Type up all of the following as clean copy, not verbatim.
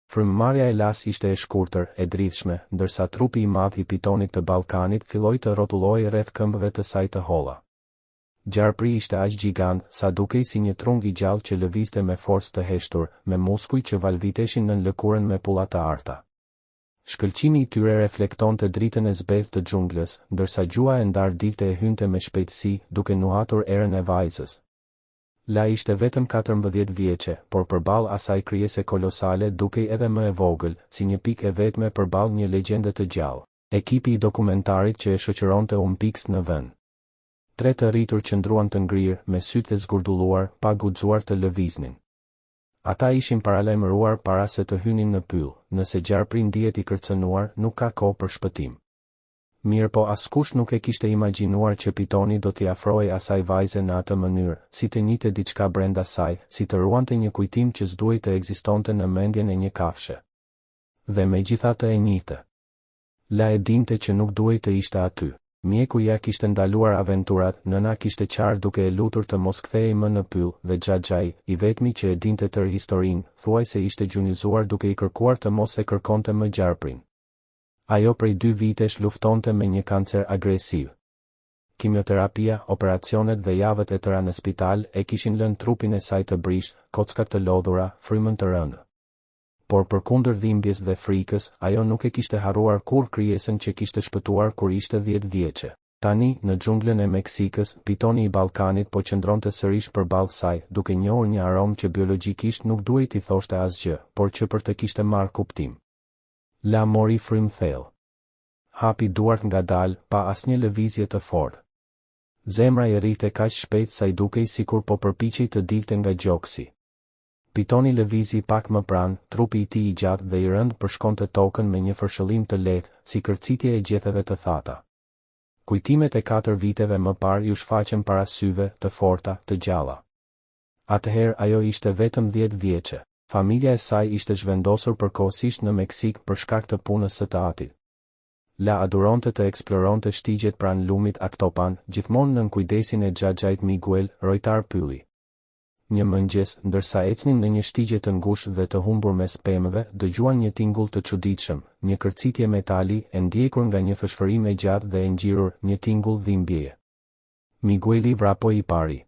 Frymëmarrja e Las ishte e shkurtër, e dridhshme, ndërsa trupi i madh i pitonit të Ballkanit filloi të rrotullojë rreth këmbëve të saj të holla. Gjarpri ishte aq gjigant, sa dukej si një trung i gjallë që lëvizte me forcë të heshtur, me muskuj që valviteshin nën lëkurën me pulla të arta. Shkëlqimi i tyre reflektonte dritën e zbedhtë të xhunglës, ndërsa gjua e ndar dilte e hynte me shpejtësi, duke nuhatur erën e vajzës. La ishte vetëm 14 vjeçe, por përballë asaj krijese kolosale dukej edhe më e vogël, si një pikë e vetme përballë një legjende të gjallë. Ekipi i dokumentarit që e shoqëronte Umpix në vend. 3 të rritur qëndruan të ngrirë, me sytë e zgurdulluar, pa guxuar të lëviznin. Ata ishin paralajmëruar para se të hynin në pyll, nëse Gjarpri ndihet i kërcënuar, nuk ka kohë për shpëtim. Mirë po askush nuk e kishte imagjinuar që pitoni do t'i afrohej asaj vajze në atë mënyrë, si të njite diçka brenda saj, si të ruante një kujtim që s'duhej të ekzistonte në mendjen e një kafshe. Dhe megjithatë e njihte. La e dinte që nuk duhej të ishte aty. Mjeku ja kishte ndaluar aventurat, nëna kishte qarë duke e lutur të mos kthehej më në pyll, dhe Xhaxhai, i vetmi që e dinte tërë historinë, thuaj se ishte gjunjëzuar duke i kërkuar të mos e kërkonte më Gjarprin. Ajo prej 2 vitesh luftonte me një kancer agresiv. Kimioterapia, operacionet dhe javët e tëra në spital e kishin lënë trupin e saj të brisht, kockat të lodhura, frymën të rëndë. Por përkundër dhimbjes dhe frikës, ajo nuk e kishte harruar kur krijesën që kishte shpëtuar kur ishte 10 vjeçe. Tani, në xhunglën e Meksikës, pitoni i Ballkanit po qëndronte sërish përballë saj, duke njohur një aromë që biologjikisht nuk duhej t'i thoshte asgjë, por që për të kishte marrë kuptim. La mori frymë thellë. Hapi duart ngadalë, pa asnjë lëvizje të fortë. Zemra i rrite kaq shpejt sa i dukej sikur po përpiqej të dilte nga gjoksi. Pitoni lëvizi pak më pranë, trupi i tij i gjatë dhe i rënd përshkonte tokën me një fërshëllim të lehtë, si kërcitje e gjetheve të thata. Kujtimet e 4 viteve më parë ju shfaqen para syve, të forta, të gjalla. Atëherë ajo ishte vetëm 10 vjeçe. Familja e saj ishte zhvendosur përkohësisht në Meksik për shkak të punës së të atit. La aduronte të eksploronte shtigjet pranë lumit Aktopan, gjithmonë nën kujdesin e Xhaxhait Miguel, rojtar pylli. Një mëngjes, ndërsa ecnin në një shtigje të ngushtë dhe të humbur mes pemëve, dëgjuan një tingull të çuditshëm, një kërcitje metali, e ndjekur nga një fshfërim e gjatë dhe e ngjirur, një tingull dhimbjeje. Migueli vrapoi i pari.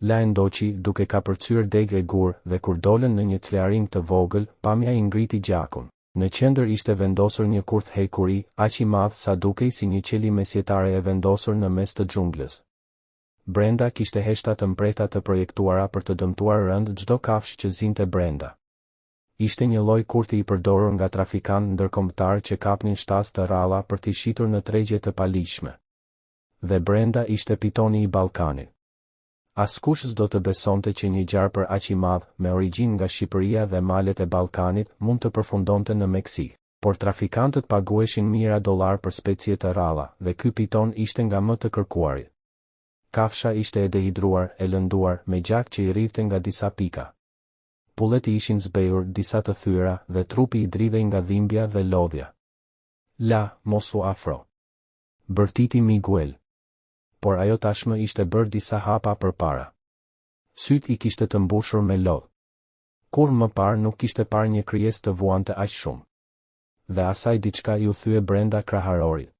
La e ndoqi, duke kapërcyer degë e gur, dhe kur dolën në një clearing të vogël, pamja i ngriti gjakun. Në qendër ishte vendosur një kurth hekuri, aq i madh sa dukej si një qeli mesjetare e vendosur në mes të xhunglës. Brenda kishte heshta të mprehta të projektuara për të dëmtuar rënd çdo kafshë që zinte brenda. Ishte një lloj kurthi i përdorur nga trafikantë ndërkombëtar që kapnin shtas të rralla për t'i shitur në tregje të paligjshme. Dhe brenda ishte pitoni i Ballkanit. Askush s'do të besonte që një gjarpër aq i madh, me origjinë nga Shqipëria dhe malet e Ballkanit, mund të përfundonte në Meksik. Por trafikantët pagueshin mijëra dollar për specie të rralla, dhe ky piton ishte nga më të kërkuarit. Kafsha ishte e dehidruar, e lënduar, me gjak që i rrifte nga disa pika. Pullet i ishin zbehur, disa të thyera, dhe trupi i dridhej nga dhimbja dhe lodhja. La, mos u afro. Bërtiti Miguel. Por ajo tashmë ishte bërë disa hapa përpara. Syt i kishte të mbushur me lodh. Kur më parë nuk kishte parë një krijesë të vuante aq shumë. Dhe asaj diçka ju thye brenda kraharorit.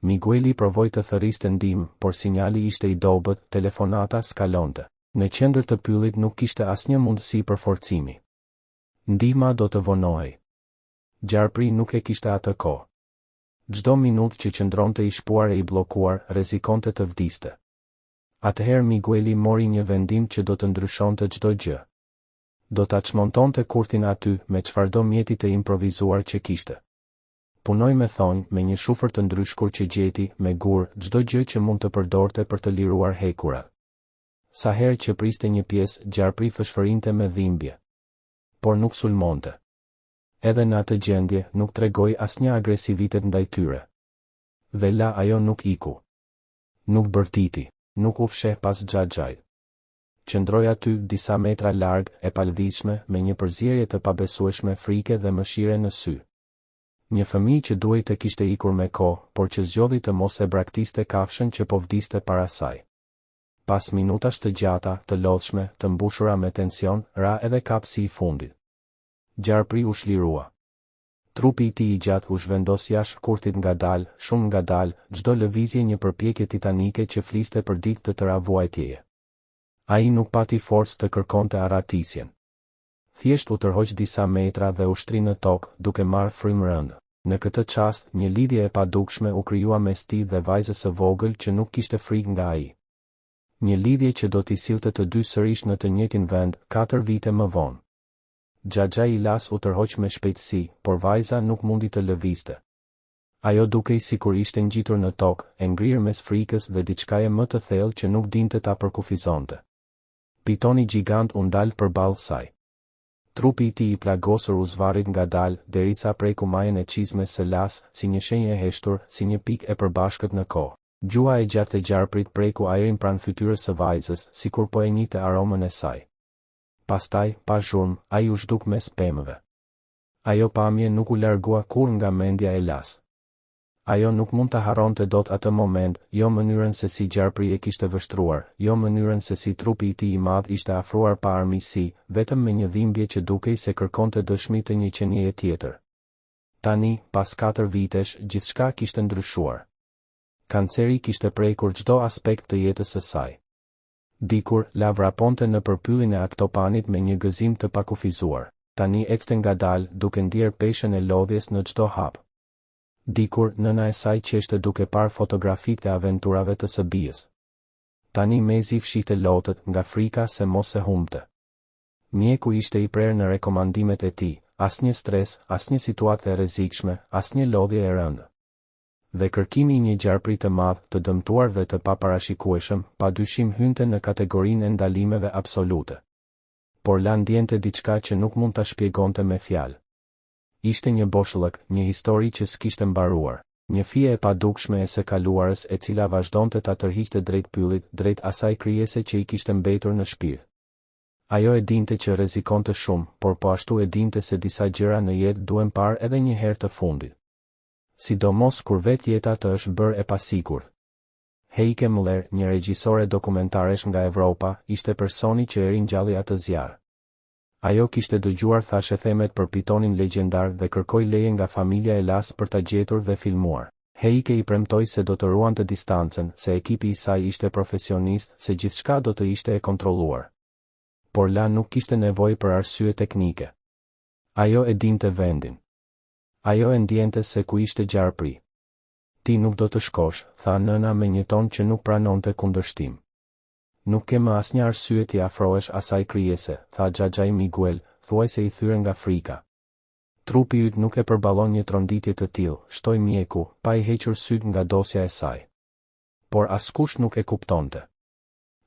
Migueli provoi të thërriste ndihmë, por sinjali ishte i dobët, telefonata skalonte. Në qendër të pyllit nuk kishte asnjë mundësi për forcimi. Ndihma do të vonohej. Gjarpri nuk e kishte atë kohë. Çdo minutë që qëndronte i shpuar e i bllokuar, rrezikonte të vdiste. Atëherë Migueli mori një vendim që do të ndryshonte çdo gjë. Do ta çmontonte kurthin aty me çfarëdo mjeti të improvizuar që kishte. Punoi me thonjë, me një shufër të ndryshkur që gjeti, me gur, çdo gjë që mund të përdorte për të liruar hekurat. Sa herë që priste një pjesë, Gjarpri fshfërinte me dhimbje. Por nuk sulmonte. Edhe në atë gjendje, nuk tregoi asnjë agresivitet ndaj tyre. Dhe la ajo nuk iku. Nuk bërtiti, nuk u fsheh pas Xhaxhait. Qëndroi aty disa metra larg, e palëvizshme, me një përzierje të pabesueshme, frike dhe mëshire në sy. Një fëmijë që duhej të kishte ikur me kohë, por që zgjodhi të mos e braktiste kafshën që po vdiste para saj. Pas minutash të gjata, të lodhshme, të mbushura me tension, ra edhe kapsi i fundit. Gjarpri u shlirua. Trupi i tij i gjatë u zhvendos jashtë kurthit ngadalë, shumë ngadalë, çdo lëvizje një përpjekje titanike që fliste për ditë të tëra vuajtjeje. Ai nuk pati forcë të kërkonte arratisjen. Thjesht u tërhoq disa metra dhe u shtri në tokë, duke marrë frymë rëndë. Në këtë çast, një lidhje e padukshme u krijua mes tij dhe vajzës së vogël që nuk kishte frikë nga ai. Një lidhje që do t'i sillte të dy sërish në të njëjtin vend, 4 vite më vonë. Xhaxha i las u tërhoq me shpejtësi, por vajza nuk mundi të lëvizte. Ajo dukej sikur ishte ngjitur në tokë, e ngrirë mes frikës dhe diçkaje më të thellë që nuk dinte ta përkufizonte. Pitoni gjigant u ndal përballë saj. Trupi i tij i plagosur u zvarrit ngadalë, derisa preku majën e çizmes së las, si një shenjë e heshtur, si një pikë e përbashkët në kohë. Gjua e gjatë e gjarprit preku ajrin pranë fytyrës së vajzës, sikur po e njihte aromën e saj. Pastaj, pa zhurmë, ai u zhduk mes pemëve. Ajo pamje nuk u largua kur nga mendja e las. Ajo nuk mund të harronte dot atë moment, jo mënyrën se si gjarpri e kishte vështruar, jo mënyrën se si trupi i tij i madh ishte afruar pa armiqësi, vetëm me një dhimbje që dukej se kërkonte dëshmi të një qenieje tjetër. Tani, pas 4 vitesh, gjithçka kishte ndryshuar. Kanceri kishte prekur çdo aspekt të jetës së saj. Dikur, la vraponte në përpyllin e aktopanit me një gëzim të pakufizuar. Tani ecte ngadalë, duke ndier peshën e lodhjes në çdo hap. Dikur, nëna e saj qeshte duke parë fotografitë e aventurave të së bijës. Tani mezi fshihte lotët nga frika se mos e humbte. Mjeku ishte i prerë në rekomandimet e tij, asnjë stres, asnjë situatë e rrezikshme, asnjë lodhje e rëndë. Dhe kërkimi i një gjarpri të madh, të dëmtuar dhe të paparashikueshëm, padyshim hynte në kategorinë e ndalimeve absolute. Por la ndjente diçka që nuk mund ta shpjegonte me fjalë. Ishte një boshllëk, një histori që s'kishte mbaruar, një fije e padukshme e së kaluarës e cila vazhdonte ta tërhiqte drejt pyllit, drejt asaj krijese që i kishte mbetur në shpirt. Ajo e dinte që rrezikonte shumë, por po ashtu e dinte se disa gjëra në jetë duhen parë edhe një herë të fundit. Sidomos kur vetë jeta të është bërë e pasigurt. Heike Müller, një regjisore dokumentaresh nga Evropa, ishte personi që e ringjalli atë zjarr. Ajo kishte dëgjuar thashethemet për pitonin legjendar dhe kërkoi leje nga familja e las për ta gjetur dhe filmuar. Heike i premtoi se do të ruante distancën, se ekipi i saj ishte profesionist, se gjithçka do të ishte e kontrolluar. Por la nuk kishte nevojë për arsye teknike. Ajo e dinte vendin. Ajo e ndjente se ku ishte gjarpri. Ti nuk do të shkosh, tha nëna me një ton që nuk pranonte kundërshtim. Nuk ke më asnjë arsye t'i afrohesh asaj krijese, tha Xhaxha Miguel, thuajse i thyer nga frika. Trupi yt nuk e përballon një tronditje të tillë, shtoi mjeku, pa i hequr syt nga dosja e saj. Por askush nuk e kuptonte.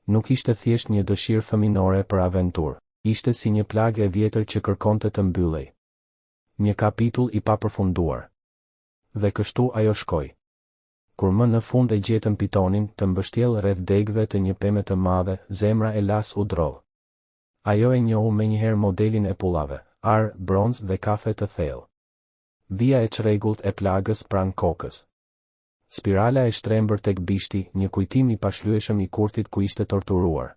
Nuk ishte thjesht një dëshirë fëminore për aventurë, ishte si një plagë e vjetër që kërkonte të mbyllej. Një kapitull i papërfunduar. Dhe kështu ajo shkoi. Kur më në fund e gjetën pitonin, të mbështjell rreth degëve të një peme të madhe, zemra e las u drodh. Ajo e njohu menjëherë modelin e pullave, ar, bronz dhe kafe të thellë. Vija e çrregullt e plagës pranë kokës. Spirala e shtrembër tek bishti, një kujtim i pashlyeshëm i kurthit ku ishte torturuar.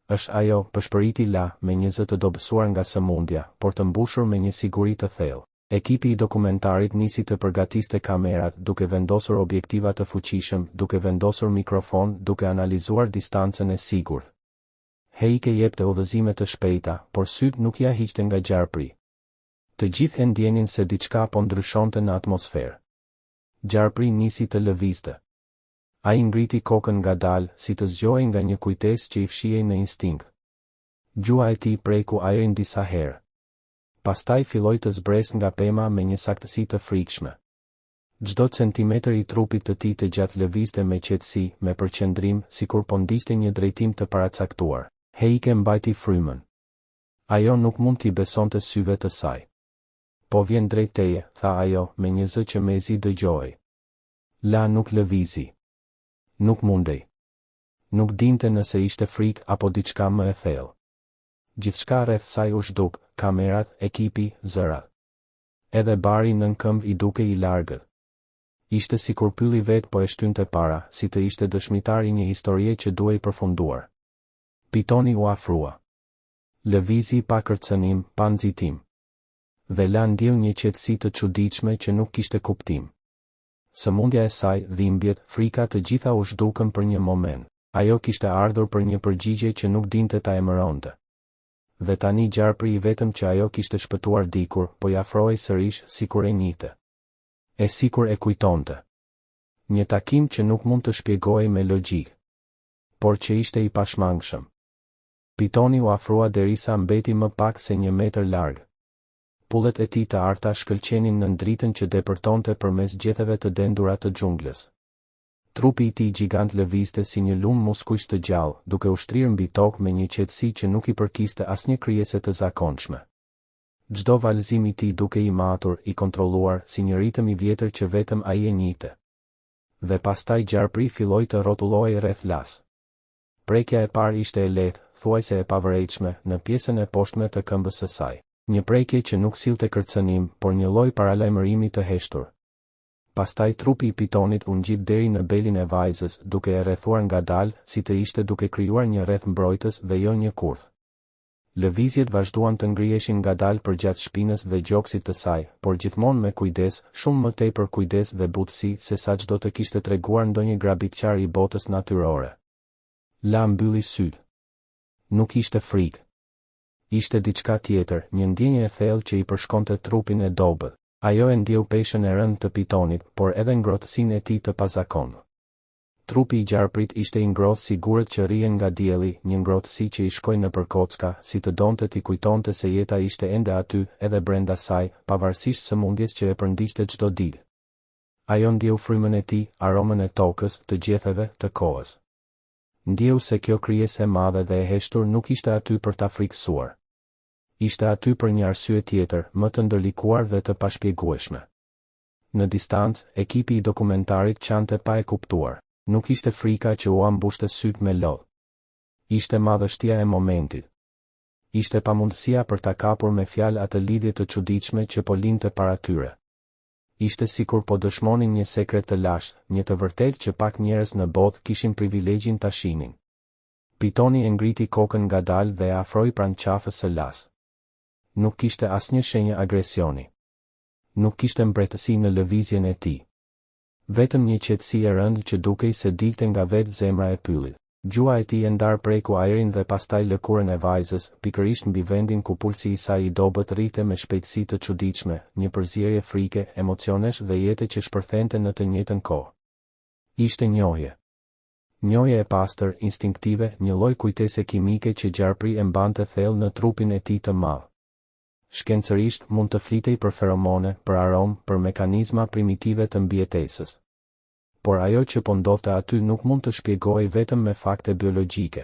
Është ajo, përshpëriti la, me një zë të dobësuar nga sëmundja, por të mbushur me një siguri të thellë. Ekipi i dokumentarit nisi të përgatiste kamerat, duke vendosur objektiva të fuqishëm, duke vendosur mikrofon, duke analizuar distancën e sigurt. Heike jepte udhëzime të shpejta, por syt nuk ja hiqte nga gjarpri. Të gjithë e ndjenin se diçka po ndryshonte në atmosferë. Gjarpri nisi të lëvizte. Ai ngriti kokën ngadalë, si të zgjohej nga një kujtesë që i fshihej në instinkt. Gjua e tij preku ajrin disa herë. Pastaj filloi të zbres nga pema me një saktësi të frikshme. Çdo centimetër i trupit të tij të gjatë lëvizte me qetësi, me përqendrim, sikur po ndiqte një drejtim të paracaktuar. Heike mbajti frymën. Ajo nuk mund t'i besonte syve të saj. Po vjen drejt teje, tha ajo, me një zë që mezi dëgjohej. La nuk lëvizi. Nuk mundej. Nuk dinte nëse ishte frikë apo diçka më e thellë. Gjithçka rreth saj u zhduk, kamerat, ekipi, zërat. Edhe bari nën këmbë i dukej i largët. Ishte sikur pylli vet po e shtynte para, si të ishte dëshmitar i një historie që duhej përfunduar. Pitoni u afrua. Lëvizi pa kërcënim, pa nxitim. Dhe la ndjell një qetësi të çuditshme që nuk kishte kuptim. Sëmundja e saj, dhimbjet, frika të gjitha u zhdukën për një moment. Ajo kishte ardhur për një përgjigje që nuk dinte ta emëronte. Dhe tani gjarpri i vetëm që ajo kishte shpëtuar dikur, po i afrohej sërish sikur e njihte. E sikur e kujtonte. Një takim që nuk mund të shpjegohej me logjik, por që ishte i pashmangshëm. Pitoni u afrua derisa mbeti më pak se 1 metër larg. Pullet e tij të arta shkëlqenin në dritën që depërtonte përmes gjethéve të dendura të xhunglës. Trupi i tij gjigant lëvizte si një lum muskujsh të gjallë, duke u shtrirë mbi tokë me një qetësi që nuk i përkiste asnjë krijese të zakonshme. Çdo valëzim i tij duke i matur, i kontrolluar, si një ritëm i vjetër që vetëm ai e njihte. Dhe pastaj gjarpri filloi të rrotullohej rreth las. Prekja e parë ishte e lehtë, thuajse e pavërejtshme, në pjesën e poshtme të këmbës së saj. Një prekje që nuk sillte kërcënim, por një lloj paralajmërimi të heshtur. Pastaj trupi i Pitonit u ngjit deri në belin e vajzës, duke e rrethuar ngadalë, si të ishte duke krijuar një rreth mbrojtës dhe jo një kurth. Lëvizjet vazhduan të ngriheshin ngadalë përgjatë shpinës dhe gjoksit të saj, por gjithmonë me kujdes, shumë më tepër kujdes dhe butësi se sa çdo të kishte treguar ndonjë grabitqar i botës natyrore. La mbylli syt. Nuk ishte frikë. Ishte diçka tjetër, një ndjenjë e thellë që i përshkonte trupin e dobët. Ajo e ndjeu peshën e rëndë të Pitonit, por edhe ngrohtësinë e tij të pazakonshme. Trupi i gjarprit ishte i ngrohtë si gurët që rrihen nga dielli, një ngrohtësi që i shkoi nëpër kocka, si të donte t'i kujtonte se jeta ishte ende aty, edhe brenda saj, pavarësisht sëmundjes që e përndiqte çdo ditë. Ajo ndjeu frymën e tij, aromën e tokës, të gjethéve, të kohës. Ndjeu se kjo krijesë e madhe dhe e heshtur nuk ishte aty për ta frikësuar. Ishte aty për një arsye tjetër, më të ndërlikuar dhe të pashpjegueshme. Në distancë, ekipi i dokumentarit qante pa e kuptuar. Nuk ishte frika që u ambushte syt me lodh. Ishte madhështia e momentit. Ishte pamundësia për ta kapur me fjalë atë lidhje të çuditshme që po lindte para tyre. Ishte sikur po dëshmonin një sekret të lashtë, një të vërtetë që pak njerëz në botë kishin privilegjin ta shihnin. Pitoni e ngriti kokën ngadalë dhe e afroi pranë qafës së las. Nuk kishte asnjë shenjë agresioni. Nuk kishte mbretësi në lëvizjen e tij. Vetëm një qetësi e rëndë që dukej se dilte nga vetë zemra e pyllit. Gjua e tij e ndar preku ajrin dhe pastaj lëkurën e vajzës, pikërisht mbi vendin ku pulsi i saj i dobët rrite me shpejtësi të çuditshme, një përzierje frike, emocionesh dhe jete që shpërthente në të njëjtën kohë. Ishte njohje. Njohje e pastër, instinktive, një lloj kujtese kimike që gjarpri e mbante thellë në trupin e tij të madh. Shkencërisht mund të flitej për feromone, për aromë, për mekanizma primitive të mbijetesës. Por ajo që po ndodhte aty nuk mund të shpjegohej vetëm me fakte biologjike.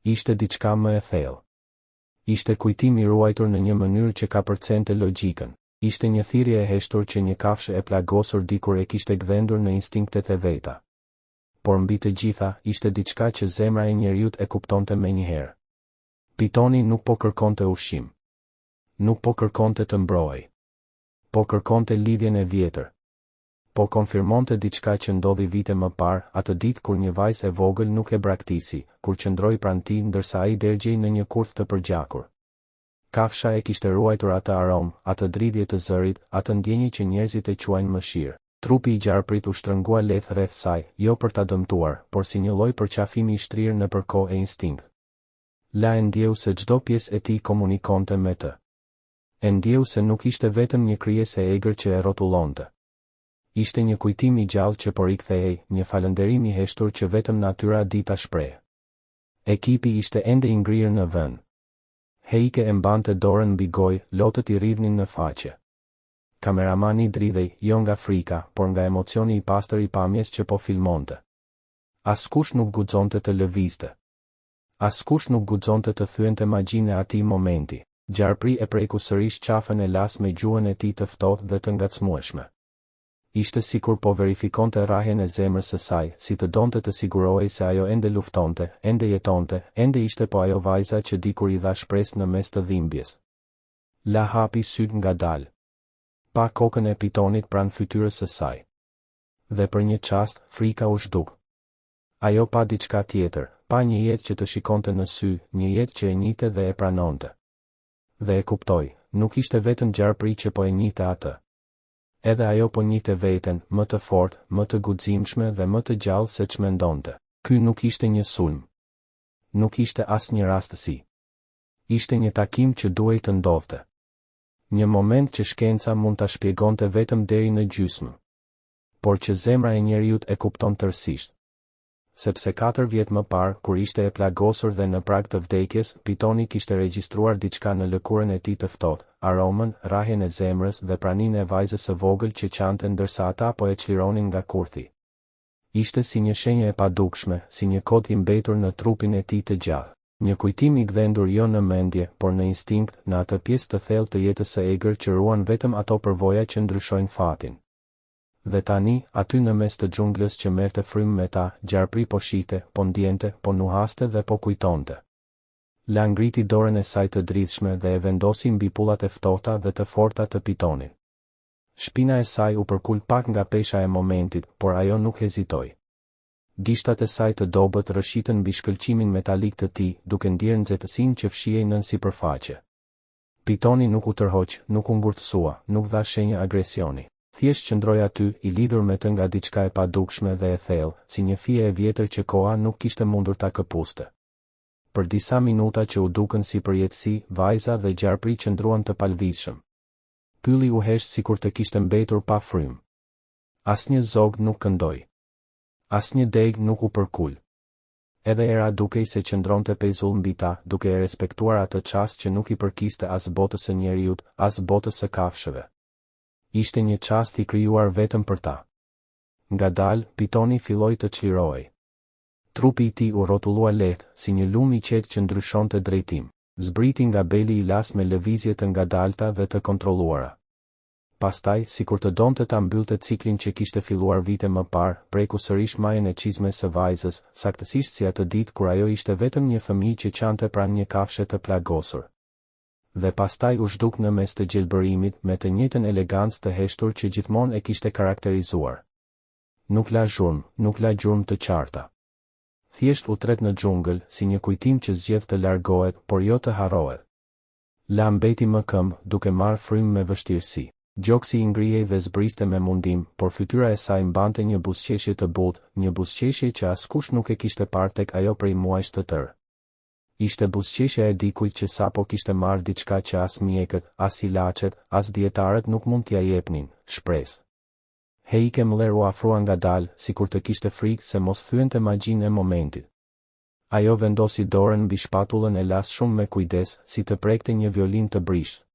Ishte diçka më e thellë. Ishte kujtim i ruajtur në një mënyrë që ka përcente logjikën. Ishte një thirrje e heshtur që një kafshë e plagosur dikur e kishte gdhendur në instinktet e veta. Por mbi të gjitha, ishte diçka që zemra e njeriut e kuptonte menjëherë. Pitoni nuk po kërkonte ushqim. Nuk po kërkonte të mbrojë. Po kërkonte lidhjen e vjetër. Po konfirmonte diçka që ndodhi vite më parë, atë ditë kur një vajzë e vogël nuk e braktisi, kur qëndroi pranë tij ndërsa ai dërgjej në një kurth të përgjakur. Kafsha e kishte ruajtur atë aromë, atë dridhje të zërit, atë ndjenjë që njerëzit e quajnë mëshirë. Trupi i gjarprit u shtrëngua lehtë rreth saj, jo për ta dëmtuar, por si një lloj përqafimi i shtrirë nëpër kohë e instinkt. La e ndjeu se çdo pjesë e tij komunikonte me të. E ndjeu se nuk ishte vetëm një krijesë e egër që e rrotullonte. Ishte një kujtim i gjallë që po rikthehej, një falënderim i heshtur që vetëm natyra di ta shprehë. Ekipi ishte ende i ngrirë në vend. Heike e mbante dorën mbi gojë, lotët i rridhnin në faqe. Kameramani dridhej, jo nga frika, por nga emocioni i pastër i pamjes që po filmonte. Askush nuk guxonte të lëvizte. Askush nuk guxonte të thyente magjinë e atij momenti. Gjarpri e preku sërish qafën e las me gjuhën e tij të ftohtë dhe të ngacmueshme. Ishte sikur po verifikonte rrahjen e zemrës së saj, si të donte të sigurohej se ajo ende luftonte, ende jetonte, ende ishte po ajo vajza që dikur i dha shpresë në mes të dhimbjes. La hapi syt ngadalë. Pa kokën e Pitonit pranë fytyrës së saj. Dhe për një çast, frika u zhduk. Ajo pa diçka tjetër, pa një jetë që të shikonte në sy, një jetë që e njihte dhe e pranonte. Dhe e kuptoi, nuk ishte vetëm Gjarpri që po e njihte atë. Edhe ajo po njihte veten, më të fortë, më të guximshme dhe më të gjallë se ç'mendonte. Ky nuk ishte një sulm. Nuk ishte asnjë rastësi. Ishte një takim që duhej të ndodhte. Një moment që shkenca mund ta shpjegonte vetëm deri në gjysmë. Por që zemra e njeriut e kupton tërësisht. Sepse 4 vjet më parë, kur ishte e plagosur dhe në prag të vdekjes, Pitoni kishte regjistruar diçka në lëkurën e tij të ftohtë, aromën, rrahjen e zemrës dhe praninë e vajzës së vogël që qante ndërsa ata po e çlironin nga kurthi. Ishte si një shenjë e padukshme, si një kod i mbetur në trupin e tij të gjallë. Një kujtim i gdhendur jo në mendje, por në instinkt, në atë pjesë të thellë të jetës së egër që ruan vetëm ato përvoja që ndryshojnë fatin. Dhe tani, aty në mes të xhunglës që merrte frymë me ta, Gjarpri po shihte, po ndjente, po nuhaste dhe po kujtonte. La ngriti dorën e saj të dritshme dhe e vendosi mbi pullat e ftohta dhe të forta të Pitonit. Shpina e saj u përkul pak nga pesha e momentit, por ajo nuk hezitoi. Gishtat e saj të dobët rëshitën mbi shkëlqimin metalik të tij, duke ndjerë nxehtësinë që fshihej nën sipërfaqe. Pitoni nuk u tërhoq, nuk u ngurtësua, nuk dha shenjë agresioni. Thjesht qëndroi aty, i lidhur me të nga diçka e padukshme dhe e thellë, si një fije e vjetër që koha nuk kishte mundur ta këpuste. Për disa minuta që u dukën si përjetësi, vajza dhe Gjarpri qëndruan të palvizshëm. Pylli u hesh sikur të kishte mbetur pa frymë. Asnjë zog nuk këndoi. Asnjë deg nuk u përkul. Edhe era dukej se qëndronte pejzull mbi ta, duke e respektuar atë çast që nuk i përkiste as botës së njeriut, as botës së kafshëve. Ishte një çast i krijuar vetëm për ta. Ngadalë, Pitoni filloi të çlirohej. Trupi i tij u rrotullua lehtë, si një lum i qetë që ndryshonte drejtim. Zbriti nga beli i las me lëvizje të ngadalta dhe të kontrolluara. Pastaj, sikur të donte ta mbyllte ciklin që kishte filluar vite më parë, preku sërish majën e çizmes së vajzës, saktësisht si atë ditë kur ajo ishte vetëm një fëmijë që qante pranë një kafshe të plagosur. Dhe pastaj u zhduk në mes të gjelbërimit me të njëjtën elegancë të heshtur që gjithmonë e kishte karakterizuar. Nuk la gjurmë të qarta. Thjesht u tret në xhungël, si një kujtim që zgjedh të largohet, por jo të harrohet. La mbeti më këmbë, duke marrë frymë me vështirësi. Gjoksi i ngrihej dhe zbriste me mundim, por fytyra e saj mbante një buzëqeshje të butë, një buzëqeshje që askush nuk e kishte parë tek ajo prej muajsh të tërë. Ishte buzëqeshja e dikujt që sapo kishte marrë diçka që as mjekët, as ilaçet, as dietarët nuk mund t'ia jepnin, shpresë. Heike Mler u afrua ngadalë, sikur të kishte frikë se mos thyente magjinë e momentit. Ajo vendosi dorën mbi shpatullën e las shumë me kujdes, si të prekte një violin të brishtë.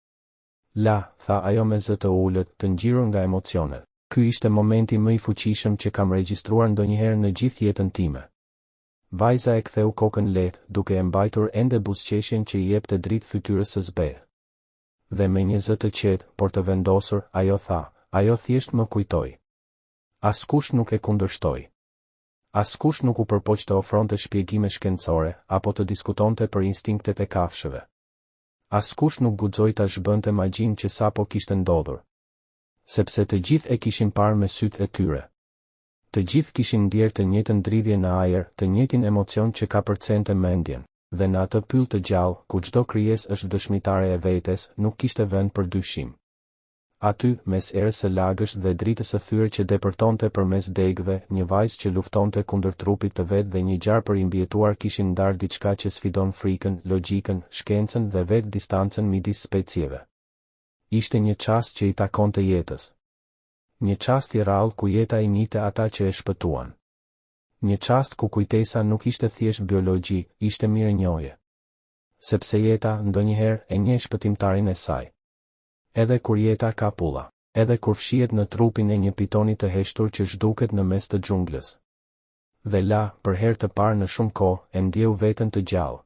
La, tha ajo me zë të ulët, të ngjirur nga emocionet. Ky ishte momenti më i fuqishëm që kam regjistruar ndonjëherë në gjithë jetën time. Vajza e ktheu kokën lehtë, duke e mbajtur ende buzëqeshjen që i jepte dritë fytyrës së zbehë. Dhe me një zë të qetë, por të vendosur, ajo tha, ajo thjesht më kujtoi. Askush nuk e kundërshtoi. Askush nuk u përpoq të ofronte shpjegime shkencore, apo të diskutonte për instinktet e kafshëve. Askush nuk guxoi ta zhbënte magjinë që sapo kishte ndodhur. Sepse të gjithë e kishin parë me sytë e tyre. Të gjithë kishin ndjerë të njëjtën dridhje në ajër, të njëjtin emocion që ka përcente mendjen, dhe në atë pyll të gjallë, ku çdo krijesë është dëshmitare e vetes, nuk kishte vend për dyshim. Aty, mes erës së lagësh dhe dritës së thyrë që depërtonte përmes degëve, një vajzë që luftonte kundër trupit të vet dhe një Gjarpër i mbietuar kishin ndarë diçka që sfidon frikën, logjikën, shkencën dhe vetë distancën midis specieve. Ishte një çast që i takonte jetës. Një çast i rrallë ku jeta i njihte ata që e shpëtuan. Një çast ku kujtesa nuk ishte thjesht biologji, ishte mirënjohje. Sepse jeta ndonjëherë e njeh shpëtimtarin e saj. Edhe kur jeta ka pulla, edhe kur fshihet në trupin e një pitoni të heshtur që zhduket në mes të xhunglës. Dhe la, për herë të parë në shumë kohë, e ndjeu veten të gjallë.